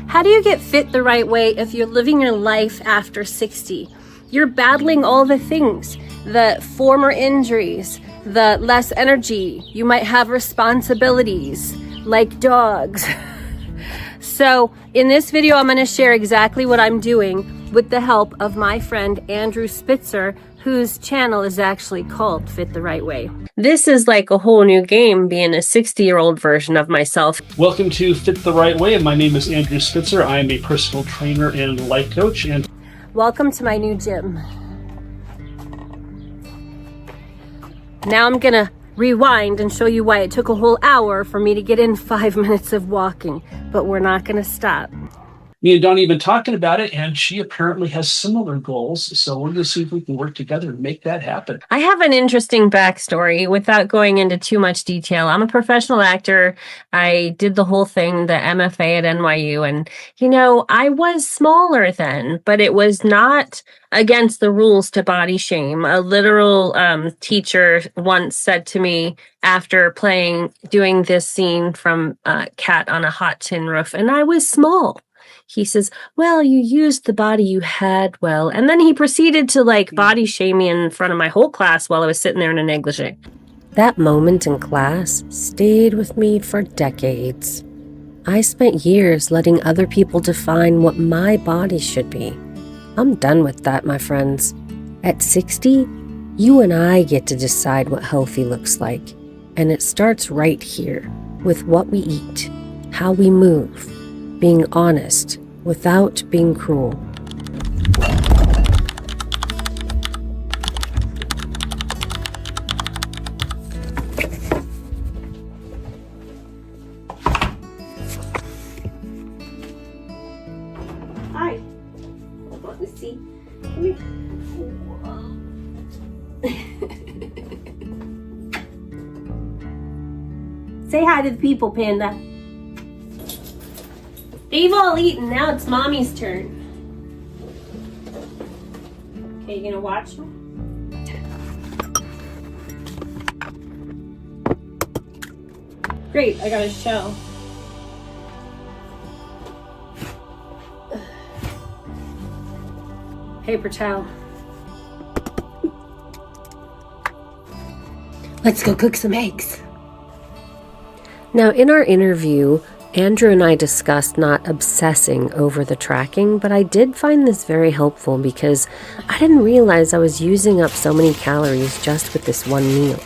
How do you get fit the right way if you're living your life after 60? You're battling all the things, the former injuries, the less energy. You might have responsibilities like dogs. So in this video, I'm going to share exactly what I'm doing with the help of my friend Andrew Spitzer, whose channel is actually called Fit the Right Way. This is like a whole new game, being a 60-year-old version of myself. Welcome to Fit the Right Way. My name is Andrew Spitzer. I am a personal trainer and life coach. And welcome to my new gym. Now I'm gonna rewind and show you why it took a whole hour for me to get in 5 minutes of walking, but we're not gonna stop. Me and Dawnnie have been talking about it, and she apparently has similar goals. So we're going to see if we can work together and make that happen. I have an interesting backstory without going into too much detail. I'm a professional actor. I did the whole thing, the MFA at NYU. And, you know, I was smaller then, but it was not against the rules to body shame. A literal teacher once said to me after doing this scene from Cat on a Hot Tin Roof, and I was small. He says, well, you used the body you had well. And then he proceeded to body shame me in front of my whole class while I was sitting there in a negligee. That moment in class stayed with me for decades. I spent years letting other people define what my body should be. I'm done with that, my friends. At 60, you and I get to decide what healthy looks like. And it starts right here with what we eat, how we move, being honest without being cruel. Hi. Want to see? Come here. Say hi to the people, Panda. They've all eaten, now it's Mommy's turn. Okay, you gonna watch them? Great, I got a show. Paper towel. Let's go cook some eggs. Now, in our interview, Andrew and I discussed not obsessing over the tracking, but I did find this very helpful because I didn't realize I was using up so many calories just with this one meal.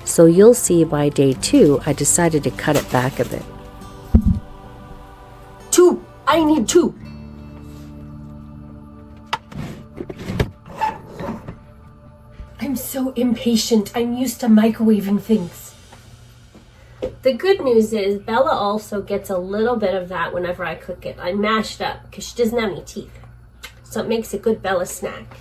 So you'll see by day 2, I decided to cut it back a bit. 2! I need 2! I'm so impatient. I'm used to microwaving things. The good news is Bella also gets a little bit of that whenever I cook it. I mash it up because she doesn't have any teeth. So it makes a good Bella snack.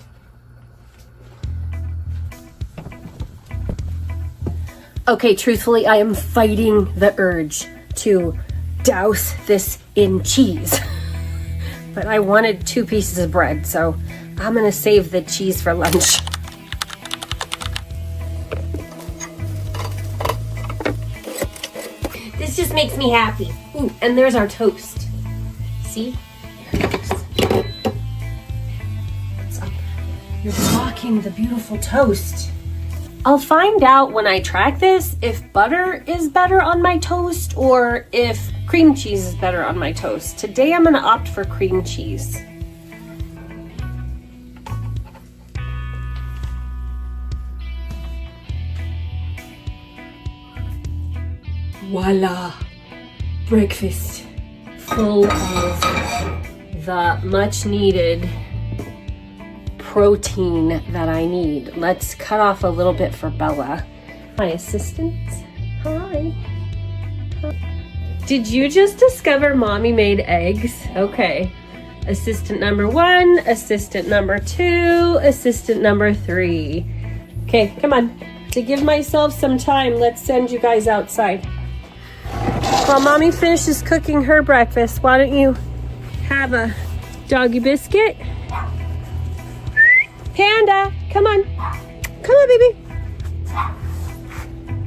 Okay, truthfully, I am fighting the urge to douse this in cheese. But I wanted 2 pieces of bread, so I'm gonna save the cheese for lunch. This just makes me happy. Ooh, and there's our toast. See? There it goes. What's up? You're blocking the beautiful toast. I'll find out when I track this if butter is better on my toast or if cream cheese is better on my toast. Today I'm gonna opt for cream cheese. Voila, breakfast full of the much needed protein that I need. Let's cut off a little bit for Bella. My assistant, hi. Did you just discover Mommy made eggs? Okay, assistant number 1, assistant number 2, assistant number 3. Okay, come on, to give myself some time, let's send you guys outside. While Mommy finishes cooking her breakfast, why don't you have a doggy biscuit? Panda, come on. Come on, baby.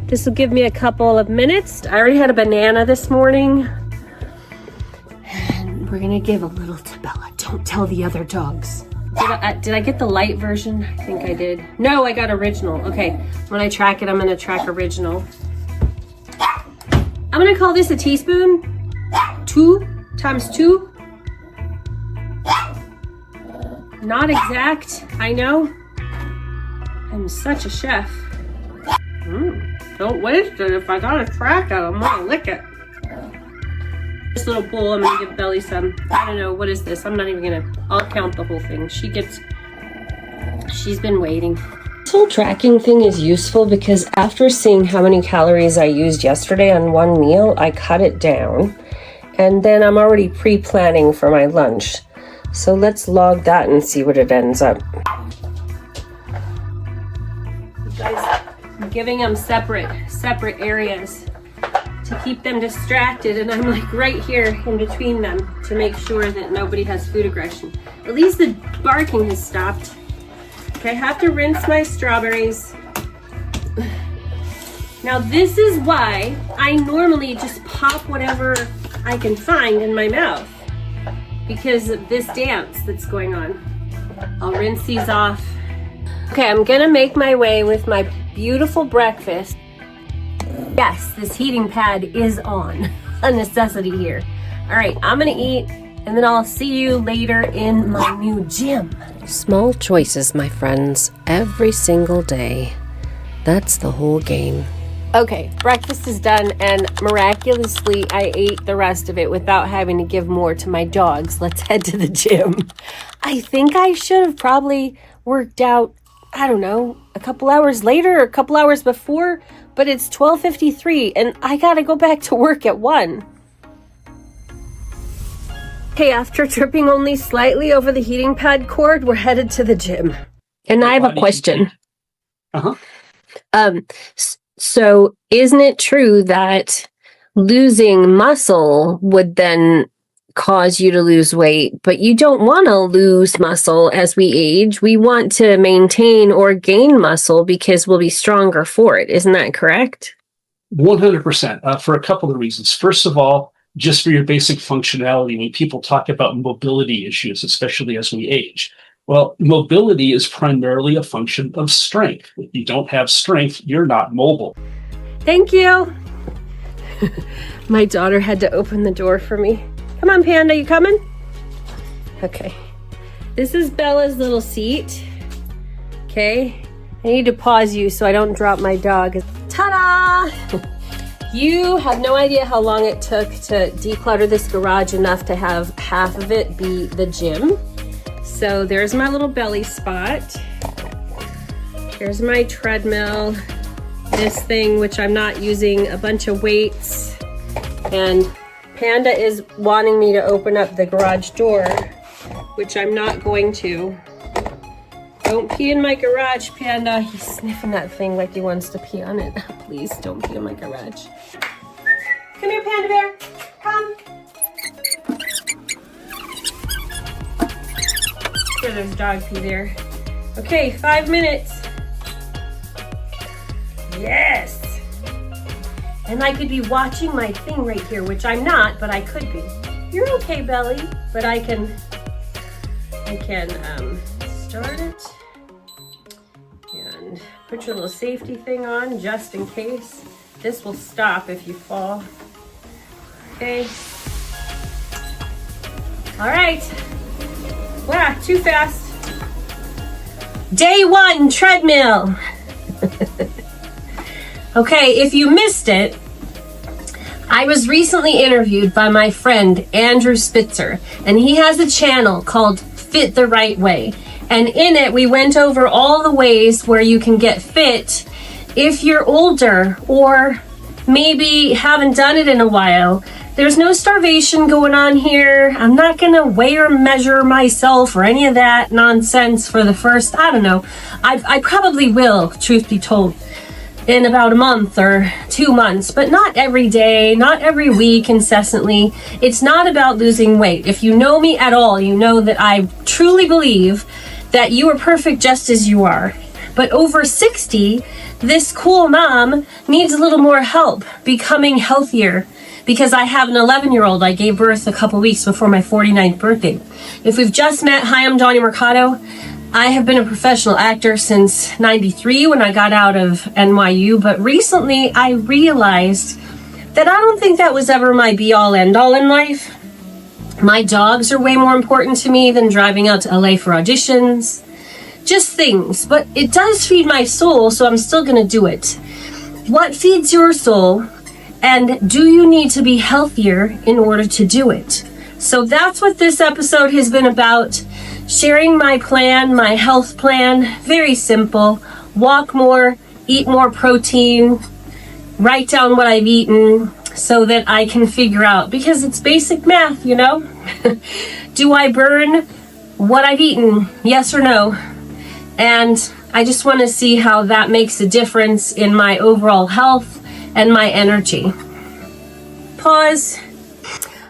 This will give me a couple of minutes. I already had a banana this morning. And We're gonna give a little to Bella. Don't tell the other dogs. Did I get the light version? I think I did. No, I got original. Okay, when I track it, I'm gonna track original. I'm gonna call this a teaspoon. 2 times 2. Not exact, I know. I'm such a chef. Don't waste it. If I gotta track it, I'm gonna lick it. This little bowl, I'm gonna give Belly some. I don't know, what is this? I'm not even gonna, I'll count the whole thing. She's been waiting. This whole tracking thing is useful because after seeing how many calories I used yesterday on one meal, I cut it down. And then I'm already pre-planning for my lunch. So let's log that and see what it ends up. You guys, I'm giving them separate areas to keep them distracted, and I'm like right here in between them to make sure that nobody has food aggression. At least the barking has stopped. Okay, I have to rinse my strawberries. Now this is why I normally just pop whatever I can find in my mouth, because of this dance that's going on. I'll rinse these off. Okay, I'm gonna make my way with my beautiful breakfast. Yes, this heating pad is on. A necessity here. All right, I'm gonna eat, and then I'll see you later in my new gym. Small choices, my friends, every single day. That's the whole game. Okay, breakfast is done, and miraculously, I ate the rest of it without having to give more to my dogs. Let's head to the gym. I think I should have probably worked out, I don't know, a couple hours later or a couple hours before, but it's 12:53 and I gotta go back to work at 1. Okay, after tripping only slightly over the heating pad cord, we're headed to the gym. And I have a question. So isn't it true that losing muscle would then cause you to lose weight, but you don't want to lose muscle as we age? We want to maintain or gain muscle because we'll be stronger for it. Isn't that correct? 100%, for a couple of reasons. First of all, just for your basic functionality, when people talk about mobility issues, especially as we age, well, mobility is primarily a function of strength. If you don't have strength, you're not mobile. Thank you. My daughter had to open the door for me. Come on, Panda, you coming? Okay. This is Bella's little seat. Okay. I need to pause you so I don't drop my dog. Ta-da! You have no idea how long it took to declutter this garage enough to have half of it be the gym. So there's my little belly spot. Here's my treadmill. This thing, which I'm not using, a bunch of weights. And Panda is wanting me to open up the garage door, which I'm not going to. Don't pee in my garage, Panda. He's sniffing that thing like he wants to pee on it. Please don't pee in my garage. Come here, Panda Bear. Come. Sure, there's dog pee there. Okay, 5 minutes. Yes. And I could be watching my thing right here, which I'm not, but I could be. You're okay, Belly, but I can start it and put your little safety thing on just in case. This will stop if you fall. Okay. All right. Wow, too fast. Day 1, treadmill. Okay, if you missed it, I was recently interviewed by my friend Andrew Spitzer, and he has a channel called Fit the Right Way. And in it, we went over all the ways where you can get fit if you're older or maybe haven't done it in a while. There's no starvation going on here. I'm not gonna weigh or measure myself or any of that nonsense for the first, I don't know. I probably will, truth be told, in about a month or 2 months, but not every day, not every week, incessantly. It's not about losing weight. If you know me at all, you know that I truly believe that you are perfect just as you are. But over 60, this cool mom needs a little more help becoming healthier because I have an 11-year-old. I gave birth a couple weeks before my 49th birthday. If we've just met, hi, I'm Dawnnie Mercado. I have been a professional actor since '93 when I got out of NYU, but recently I realized that I don't think that was ever my be-all, end-all in life. My dogs are way more important to me than driving out to LA for auditions. Just things, but it does feed my soul, so I'm still gonna do it. What feeds your soul, and do you need to be healthier in order to do it? So that's what this episode has been about. Sharing my plan, my health plan, very simple. Walk more, eat more protein, write down what I've eaten so that I can figure out, because it's basic math, you know? Do I burn what I've eaten? Yes or no? And I just want to see how that makes a difference in my overall health and my energy. Pause.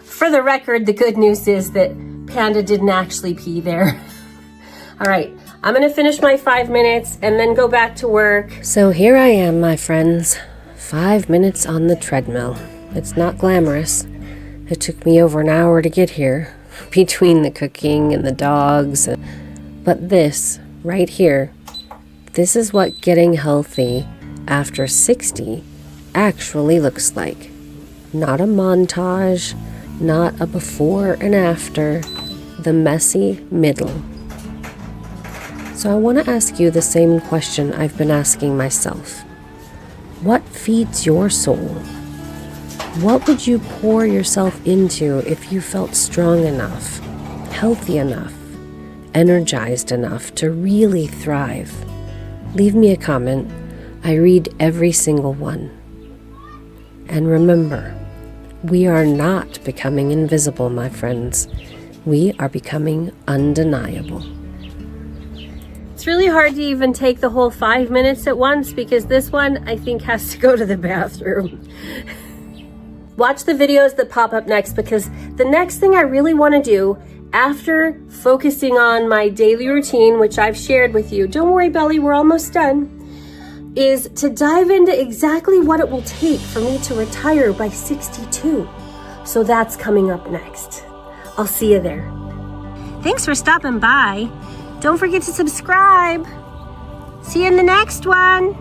For the record, the good news is that Panda didn't actually pee there. All right, I'm gonna finish my 5 minutes and then go back to work. So here I am, my friends. 5 minutes on the treadmill. It's not glamorous. It took me over an hour to get here, between the cooking and the dogs. But this, right here, this is what getting healthy after 60 actually looks like. Not a montage, not a before and after, the messy middle. So I want to ask you the same question I've been asking myself. What feeds your soul? What would you pour yourself into if you felt strong enough, healthy enough, energized enough to really thrive? Leave me a comment. I read every single one. And remember, we are not becoming invisible, my friends. We are becoming undeniable. It's really hard to even take the whole 5 minutes at once because this one, I think, has to go to the bathroom. Watch the videos that pop up next, because the next thing I really want to do after focusing on my daily routine, which I've shared with you, don't worry, Belly, we're almost done, is to dive into exactly what it will take for me to retire by 62. So that's coming up next. I'll see you there. Thanks for stopping by. Don't forget to subscribe. See you in the next one.